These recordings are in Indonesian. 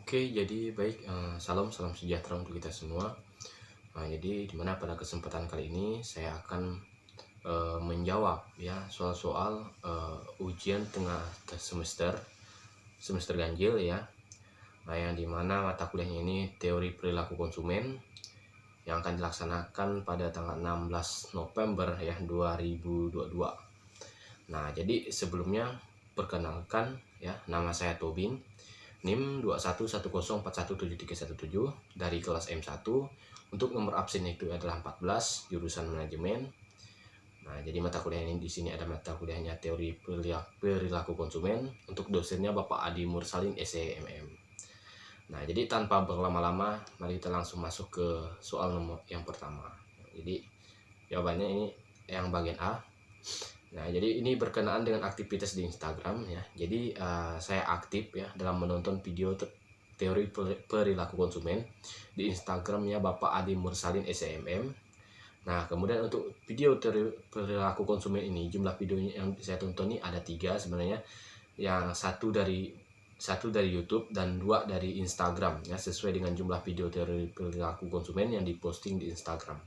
Oke, jadi baik, salam sejahtera untuk kita semua. Nah, jadi dimana pada kesempatan kali ini saya akan menjawab ya soal-soal ujian tengah semester semester ganjil ya. Nah, yang dimana mata kuliahnya ini teori perilaku konsumen yang akan dilaksanakan pada tanggal 16 November ya 2022. Nah, jadi sebelumnya perkenalkan ya, nama saya Tobing, NIM 2110417317 dari kelas M1. Untuk nomor absen itu adalah 14, jurusan manajemen. Nah, jadi mata kuliah ini di sini ada mata kuliahnya teori perilaku konsumen. Untuk dosennya Bapak Adi Mursalin SEMM. Nah, jadi tanpa berlama-lama, mari kita langsung masuk ke soal nomor yang pertama. Jadi jawabannya ini yang bagian A. Nah, jadi ini berkenaan dengan aktivitas di Instagram ya. Jadi saya aktif ya dalam menonton video teori perilaku konsumen di Instagramnya Bapak Adi Mursalin SEMM. Nah, kemudian untuk video teori perilaku konsumen ini, jumlah videonya yang saya tonton ini ada 3 sebenarnya. Yang satu dari YouTube dan 2 dari Instagram ya, sesuai dengan jumlah video teori perilaku konsumen yang diposting di Instagram.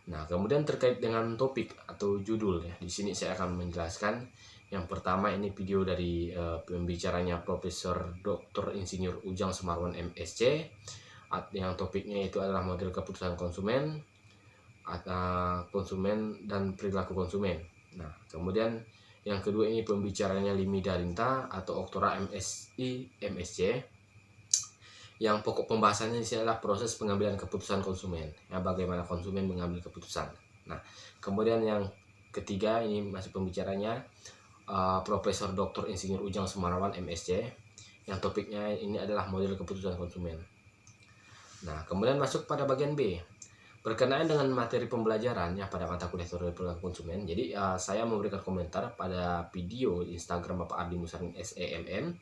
Nah, kemudian terkait dengan topik atau judul ya, di sini saya akan menjelaskan. Yang pertama ini video dari pembicaranya Profesor Dr. Insinyur Ujang Semarwan MSc. Yang topiknya itu adalah model keputusan konsumen, konsumen dan perilaku konsumen. Nah, kemudian yang kedua ini pembicaranya Limi Darinta atau Oktora MSI MSc. Yang pokok pembahasannya di sini adalah proses pengambilan keputusan konsumen. Ya, bagaimana konsumen mengambil keputusan. Nah, kemudian yang ketiga ini masih pembicaranya Profesor Dr. Insinyur Ujang Semarwan MSc. Yang topiknya ini adalah model keputusan konsumen. Nah, kemudian masuk pada bagian B. Berkenaan dengan materi pembelajaran ya pada mata kuliah teori perilaku konsumen. Jadi saya memberikan komentar pada video Instagram Bapak Adi Mursalin SEMM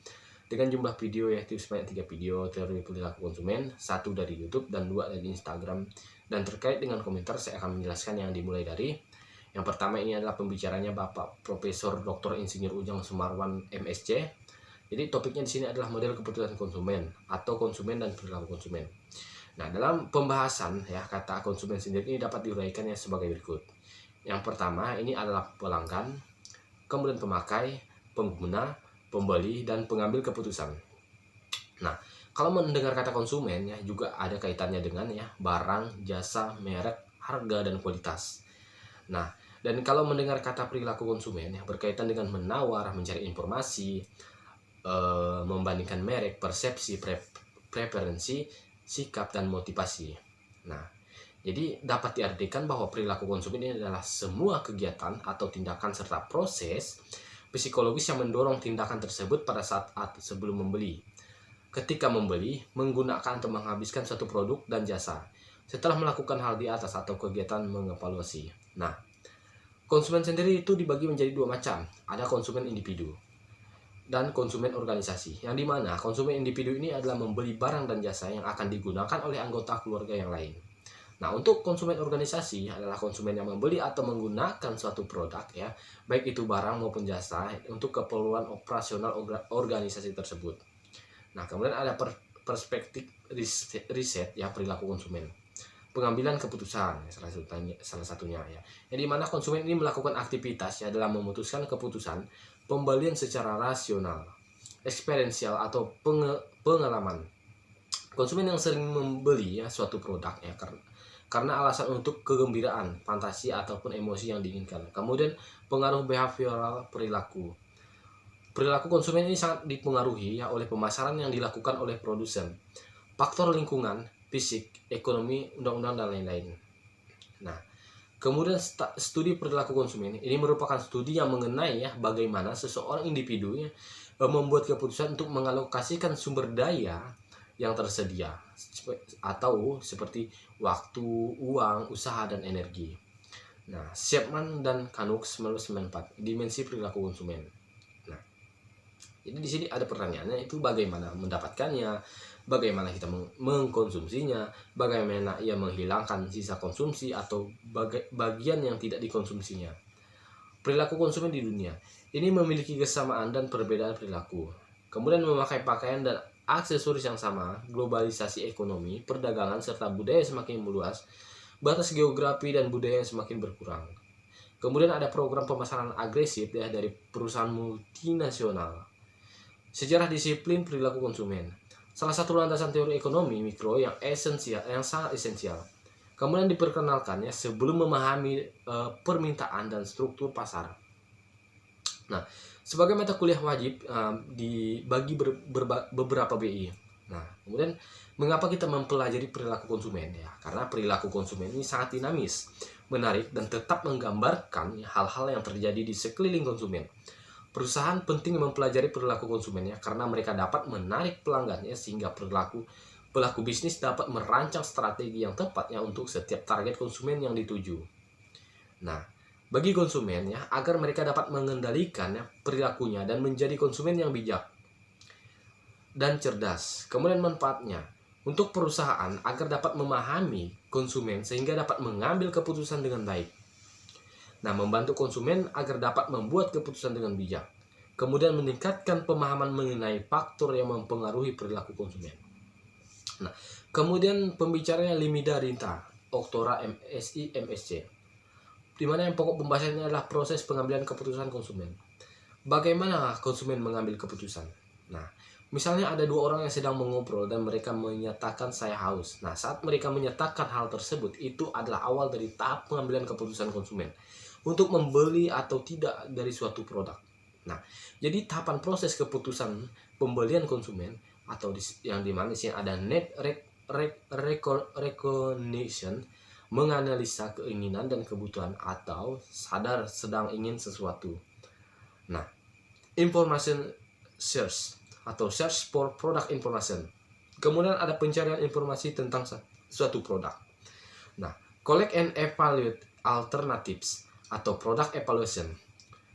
dengan jumlah video yaitu sebanyak 3 video teori perilaku konsumen, 1 dari YouTube dan 2 dari Instagram. Dan terkait dengan komentar saya akan menjelaskan yang dimulai dari yang pertama ini adalah pembicaranya Bapak Profesor Dr. Insinyur Ujang Semarwan MSc. Jadi topiknya di sini adalah model keputusan konsumen atau konsumen dan perilaku konsumen. Nah, dalam pembahasan ya kata konsumen sendiri ini dapat diuraikannya sebagai berikut. Yang pertama ini adalah pelanggan, kemudian pemakai, pengguna, pembeli, dan pengambil keputusan. Nah, kalau mendengar kata konsumen ya juga ada kaitannya dengan ya barang, jasa, merek, harga, dan kualitas. Nah, dan kalau mendengar kata perilaku konsumen ya berkaitan dengan menawar, mencari informasi, membandingkan merek, persepsi, preferensi, sikap, dan motivasi. Nah, jadi dapat diartikan bahwa perilaku konsumen ini adalah semua kegiatan atau tindakan serta proses psikologis yang mendorong tindakan tersebut pada saat sebelum membeli, ketika membeli, menggunakan atau menghabiskan suatu produk dan jasa, setelah melakukan hal di atas atau kegiatan mengevaluasi. Nah, konsumen sendiri itu dibagi menjadi 2 macam. Ada konsumen individu dan konsumen organisasi, yang dimana konsumen individu ini adalah membeli barang dan jasa yang akan digunakan oleh anggota keluarga yang lain. Nah, untuk konsumen organisasi adalah konsumen yang membeli atau menggunakan suatu produk ya, baik itu barang maupun jasa untuk keperluan operasional organisasi tersebut. Nah, kemudian ada perspektif riset ya perilaku konsumen. Pengambilan keputusan salah satunya ya. Yang dimana konsumen ini melakukan aktivitas ya dalam memutuskan keputusan pembelian secara rasional, eksperiensial atau pengalaman. Konsumen yang sering membeli ya suatu produk ya karena alasan untuk kegembiraan, fantasi ataupun emosi yang diinginkan. Kemudian pengaruh behavioral perilaku. Perilaku konsumen ini sangat dipengaruhi ya oleh pemasaran yang dilakukan oleh produsen, faktor lingkungan, fisik, ekonomi, undang-undang, dan lain-lain. Nah, kemudian studi perilaku konsumen ini merupakan studi yang mengenai ya bagaimana seseorang individu ya, membuat keputusan untuk mengalokasikan sumber daya yang tersedia atau seperti waktu, uang, usaha, dan energi. Nah, Chapman dan Canuck 1994, dimensi perilaku konsumen. Nah, jadi di sini ada pertanyaannya itu bagaimana mendapatkannya, bagaimana kita mengkonsumsinya, bagaimana ia menghilangkan sisa konsumsi atau bagian yang tidak dikonsumsinya. Perilaku konsumen di dunia ini memiliki kesamaan dan perbedaan perilaku. Kemudian memakai pakaian dan aksesoris yang sama, globalisasi ekonomi, perdagangan, serta budaya semakin meluas, batas geografi dan budaya yang semakin berkurang. Kemudian ada program pemasaran agresif ya dari perusahaan multinasional. Sejarah disiplin perilaku konsumen. Salah satu landasan teori ekonomi mikro yang esensial, yang sangat esensial. Kemudian diperkenalkan ya sebelum memahami permintaan dan struktur pasar. Nah, sebagai mata kuliah wajib dibagi beberapa BI. Nah, kemudian mengapa kita mempelajari perilaku konsumen ya? Karena perilaku konsumen ini sangat dinamis, menarik dan tetap menggambarkan hal-hal yang terjadi di sekeliling konsumen. Perusahaan penting mempelajari perilaku konsumennya karena mereka dapat menarik pelanggannya sehingga pelaku bisnis dapat merancang strategi yang tepatnya untuk setiap target konsumen yang dituju. Nah, bagi konsumen ya agar mereka dapat mengendalikan ya, perilakunya dan menjadi konsumen yang bijak dan cerdas. Kemudian manfaatnya untuk perusahaan agar dapat memahami konsumen sehingga dapat mengambil keputusan dengan baik. Nah, membantu konsumen agar dapat membuat keputusan dengan bijak. Kemudian meningkatkan pemahaman mengenai faktor yang mempengaruhi perilaku konsumen. Nah, kemudian pembicaranya Limida Rinta, Oktora MSI MSc. Di mana yang pokok pembahasannya adalah proses pengambilan keputusan konsumen. Bagaimana konsumen mengambil keputusan? Nah, misalnya ada dua orang yang sedang mengobrol dan mereka menyatakan saya haus. Nah, saat mereka menyatakan hal tersebut, itu adalah awal dari tahap pengambilan keputusan konsumen untuk membeli atau tidak dari suatu produk. Nah, jadi tahapan proses keputusan pembelian konsumen atau yang dimana sih ada need recognition, menganalisa keinginan dan kebutuhan atau sadar sedang ingin sesuatu. Nah, information search atau search for product information. Kemudian ada pencarian informasi tentang suatu produk. Nah, collect and evaluate alternatives atau product evaluation.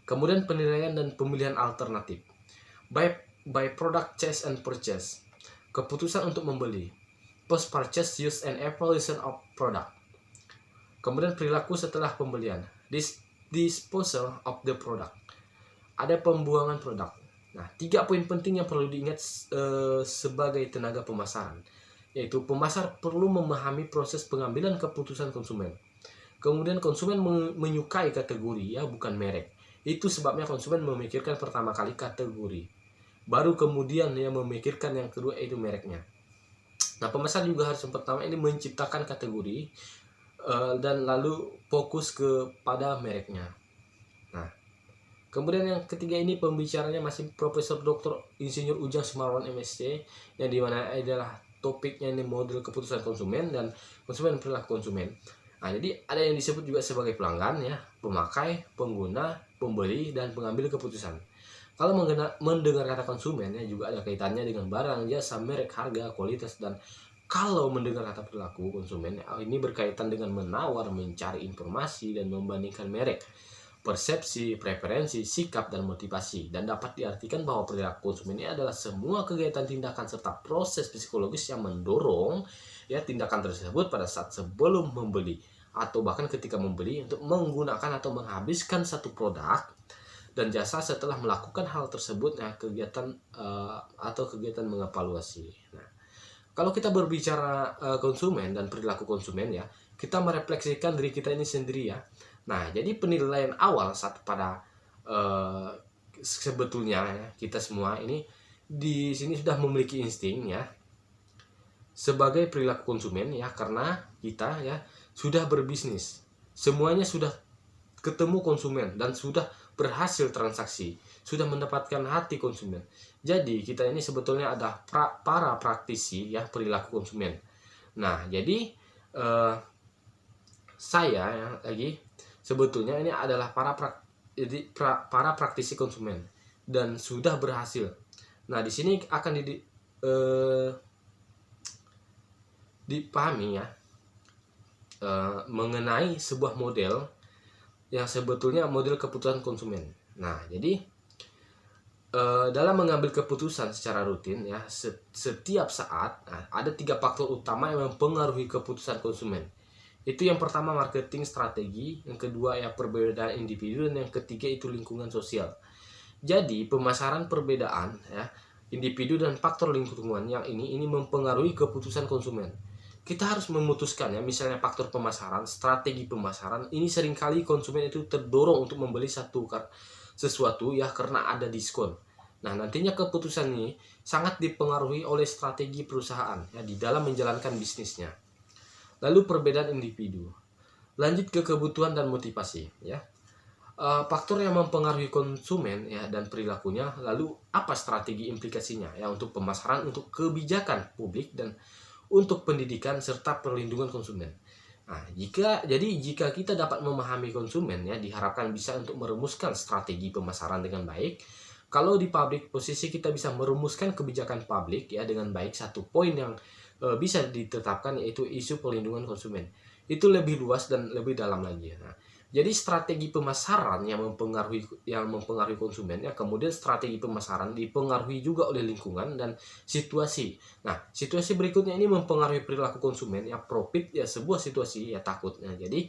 Kemudian penilaian dan pemilihan alternatif. By product choice and purchase. Keputusan untuk membeli. Post purchase use and evaluation of product. Kemudian perilaku setelah pembelian. Disposal of the product. Ada pembuangan produk. Nah, 3 poin penting yang perlu diingat sebagai tenaga pemasaran, yaitu pemasar perlu memahami proses pengambilan keputusan konsumen. Kemudian konsumen menyukai kategori ya, bukan merek. Itu sebabnya konsumen memikirkan pertama kali kategori. Baru kemudian dia memikirkan yang kedua yaitu mereknya. Nah, pemasar juga harus yang pertama ini menciptakan kategori dan lalu fokus kepada mereknya. Nah, kemudian yang ketiga ini pembicaranya masih Profesor Dr. Insinyur Ujang Sumarwan MSc, yang dimana adalah topiknya ini model keputusan konsumen dan konsumen perilaku konsumen. Nah, jadi ada yang disebut juga sebagai pelanggan ya, pemakai, pengguna, pembeli, dan pengambil keputusan. Kalau mendengar kata konsumen ya juga ada kaitannya dengan barang, jasa, merek, harga, kualitas, dan kalau mendengar kata perilaku konsumen ini berkaitan dengan menawar, mencari informasi, dan membandingkan merek, persepsi, preferensi, sikap, dan motivasi. Dan dapat diartikan bahwa perilaku konsumen ini adalah semua kegiatan, tindakan, serta proses psikologis yang mendorong ya tindakan tersebut pada saat sebelum membeli atau bahkan ketika membeli untuk menggunakan atau menghabiskan satu produk dan jasa setelah melakukan hal tersebut ya kegiatan atau kegiatan mengevaluasi. Nah, kalau kita berbicara konsumen dan perilaku konsumen ya, kita merefleksikan diri kita ini sendiri ya. Nah, jadi penilaian awal saat pada sebetulnya ya, kita semua ini di sini sudah memiliki insting ya sebagai perilaku konsumen ya, karena kita ya sudah berbisnis, semuanya sudah ketemu konsumen dan sudah berhasil transaksi, sudah mendapatkan hati konsumen. Jadi kita ini sebetulnya ada para praktisi ya perilaku konsumen. Nah, jadi saya ya lagi sebetulnya ini adalah para praktisi konsumen dan sudah berhasil. Nah, di sini akan dipahami ya mengenai sebuah model yang sebetulnya model keputusan konsumen. Nah, jadi dalam mengambil keputusan secara rutin ya setiap saat ada 3 faktor utama yang mempengaruhi keputusan konsumen. Itu yang pertama marketing strategi, yang kedua ya perbedaan individu, dan yang ketiga itu lingkungan sosial. Jadi pemasaran perbedaan ya individu dan faktor lingkungan yang ini mempengaruhi keputusan konsumen. Kita harus memutuskan ya, misalnya faktor pemasaran, strategi pemasaran, ini seringkali konsumen itu terdorong untuk membeli sesuatu ya karena ada diskon. Nah, nantinya keputusan ini sangat dipengaruhi oleh strategi perusahaan ya di dalam menjalankan bisnisnya. Lalu perbedaan individu. Lanjut ke kebutuhan dan motivasi ya. Faktor yang mempengaruhi konsumen ya dan perilakunya, lalu apa strategi implikasinya ya untuk pemasaran, untuk kebijakan publik, dan untuk pendidikan serta perlindungan konsumen. Nah, jika kita dapat memahami konsumen ya, diharapkan bisa untuk merumuskan strategi pemasaran dengan baik. Kalau di publik, posisi kita bisa merumuskan kebijakan publik ya dengan baik. Satu poin yang bisa ditetapkan yaitu isu perlindungan konsumen. Itu lebih luas dan lebih dalam lagi. Nah, jadi strategi pemasaran yang mempengaruhi konsumen ya, kemudian strategi pemasaran dipengaruhi juga oleh lingkungan dan situasi. Nah, situasi berikutnya ini mempengaruhi perilaku konsumen ya, profit ya, sebuah situasi ya takut. Nah, jadi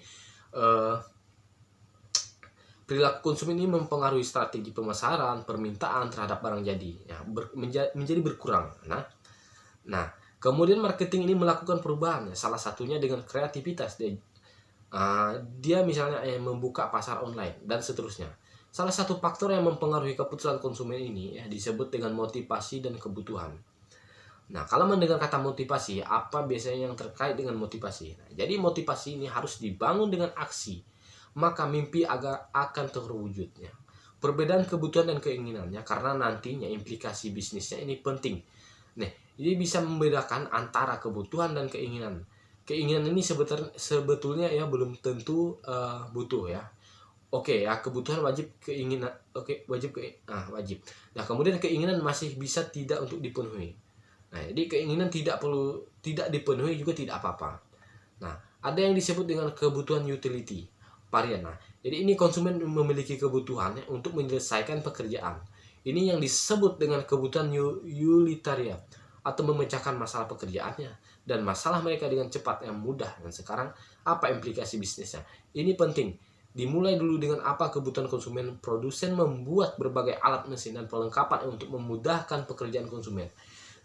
perilaku konsumen ini mempengaruhi strategi pemasaran, permintaan terhadap barang jadi ya, menjadi berkurang. Nah, kemudian marketing ini melakukan perubahan ya, salah satunya dengan kreativitas. Dia misalnya membuka pasar online dan seterusnya. Salah satu faktor yang mempengaruhi keputusan konsumen ini ya disebut dengan motivasi dan kebutuhan. Nah, kalau mendengar kata motivasi, apa biasanya yang terkait dengan motivasi? Nah, jadi motivasi ini harus dibangun dengan aksi, maka mimpi akan terwujudnya. Perbedaan kebutuhan dan keinginannya, karena nantinya implikasi bisnisnya ini penting. Nah, jadi bisa membedakan antara kebutuhan dan keinginan. Keinginan ini sebetulnya ya belum tentu butuh ya. Oke ya, kebutuhan wajib, keinginan wajib. Nah, kemudian keinginan masih bisa tidak untuk dipenuhi. Nah, jadi keinginan tidak dipenuhi juga tidak apa-apa. Nah, ada yang disebut dengan kebutuhan utility varian. Nah, jadi ini konsumen memiliki kebutuhan untuk menyelesaikan pekerjaan. Ini yang disebut dengan kebutuhan utilitarian atau memecahkan masalah pekerjaannya dan masalah mereka dengan cepat yang mudah. Dan sekarang apa implikasi bisnisnya? Ini penting. Dimulai dulu dengan apa kebutuhan konsumen. Produsen membuat berbagai alat mesin dan perlengkapan untuk memudahkan pekerjaan konsumen.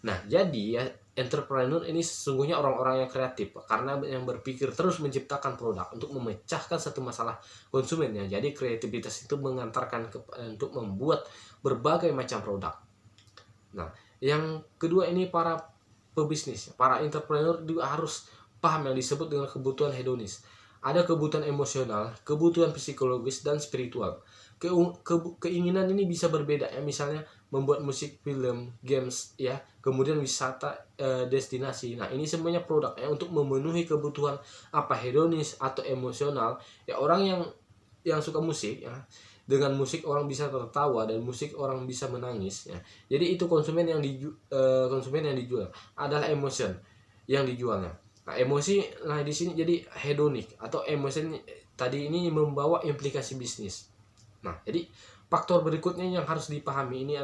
Nah, jadi ya, entrepreneur ini sesungguhnya orang-orang yang kreatif karena yang berpikir terus menciptakan produk untuk memecahkan satu masalah konsumen ya. Jadi kreativitas itu mengantarkan untuk membuat berbagai macam produk. Nah, yang kedua ini para pebisnis, para entrepreneur juga harus paham yang disebut dengan kebutuhan hedonis. Ada kebutuhan emosional, kebutuhan psikologis, dan spiritual. Keinginan ini bisa berbeda ya, misalnya membuat musik, film, games ya, kemudian wisata destinasi. Nah, ini semuanya produk ya untuk memenuhi kebutuhan hedonis atau emosional ya. Orang yang suka musik ya, dengan musik orang bisa tertawa dan musik orang bisa menangis ya. Jadi itu konsumen yang dijual adalah emotion yang dijualnya. Nah, emosi di sini jadi hedonik atau emotion tadi ini membawa implikasi bisnis. Nah, jadi faktor berikutnya yang harus dipahami ini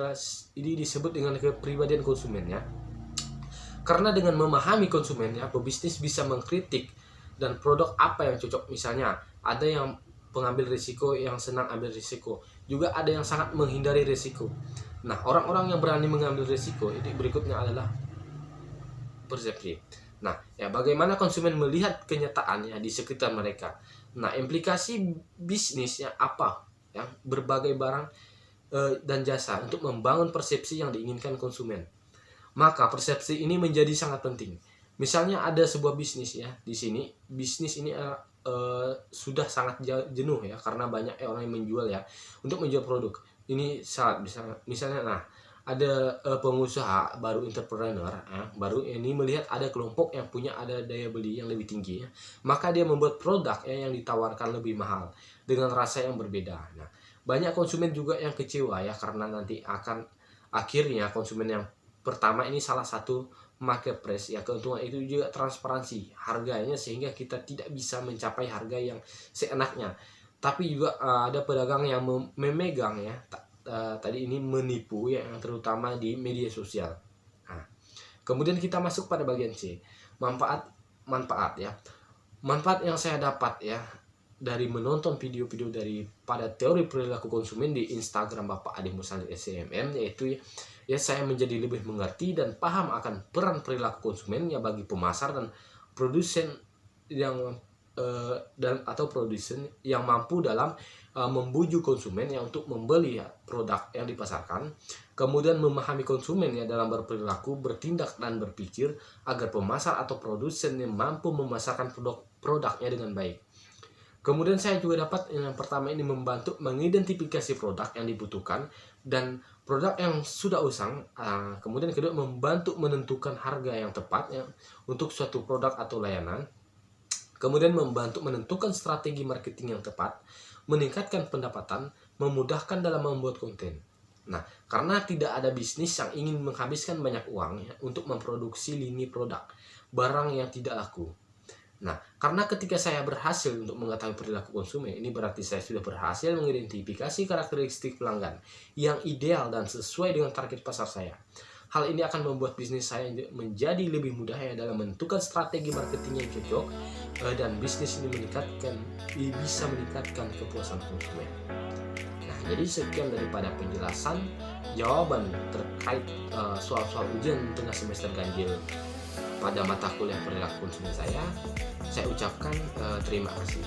disebut dengan kepribadian konsumen ya. Karena dengan memahami konsumen ya, pebisnis bisa mengkritik dan produk apa yang cocok. Misalnya, ada yang pengambil risiko, yang senang ambil risiko. Juga ada yang sangat menghindari risiko. Nah, orang-orang yang berani mengambil risiko ini berikutnya adalah persepsi. Nah, ya bagaimana konsumen melihat kenyataannya di sekitar mereka. Nah, implikasi bisnisnya apa? Ya, berbagai barang dan jasa untuk membangun persepsi yang diinginkan konsumen. Maka persepsi ini menjadi sangat penting. Misalnya ada sebuah bisnis ya, di sini bisnis ini sudah sangat jenuh ya karena banyak orang yang menjual ya, untuk menjual produk. Ini saat misalnya ada pengusaha baru, entrepreneur baru ini melihat ada kelompok yang punya ada daya beli yang lebih tinggi ya, maka dia membuat produk yang ditawarkan lebih mahal dengan rasa yang berbeda. Nah, banyak konsumen juga yang kecewa ya karena nanti akhirnya konsumen yang pertama ini salah satu marketplace ya, keuntungan itu juga transparansi harganya sehingga kita tidak bisa mencapai harga yang seenaknya. Tapi juga ada pedagang yang memegang ya tadi ini menipu ya, yang terutama di media sosial. Nah, kemudian kita masuk pada bagian C, manfaat ya. Manfaat yang saya dapat ya dari menonton video-video daripada teori perilaku konsumen di Instagram Bapak Ade Mursalid SCMM, yaitu ya saya menjadi lebih mengerti dan paham akan peran perilaku konsumen ya bagi pemasar dan produsen yang atau produsen yang mampu dalam membujuk konsumen yang untuk membeli produk yang dipasarkan, kemudian memahami konsumen ya dalam berperilaku, bertindak dan berpikir agar pemasar atau produsen yang mampu memasarkan produknya dengan baik. Kemudian saya juga dapat yang pertama ini membantu mengidentifikasi produk yang dibutuhkan dan produk yang sudah usang. Kemudian kedua, membantu menentukan harga yang tepat ya, untuk suatu produk atau layanan. Kemudian membantu menentukan strategi marketing yang tepat, meningkatkan pendapatan, memudahkan dalam membuat konten. Nah, karena tidak ada bisnis yang ingin menghabiskan banyak uang ya, untuk memproduksi lini produk, barang yang tidak laku. Nah, karena ketika saya berhasil untuk mengetahui perilaku konsumen, ini berarti saya sudah berhasil mengidentifikasi karakteristik pelanggan yang ideal dan sesuai dengan target pasar saya. Hal ini akan membuat bisnis saya menjadi lebih mudah ya dalam menentukan strategi marketing yang cocok, dan bisnis ini bisa meningkatkan kepuasan konsumen. Nah, jadi sekian daripada penjelasan jawaban terkait soal-soal ujian tengah semester ganjil pada mata kuliah perilaku konsumen saya. Saya ucapkan terima kasih.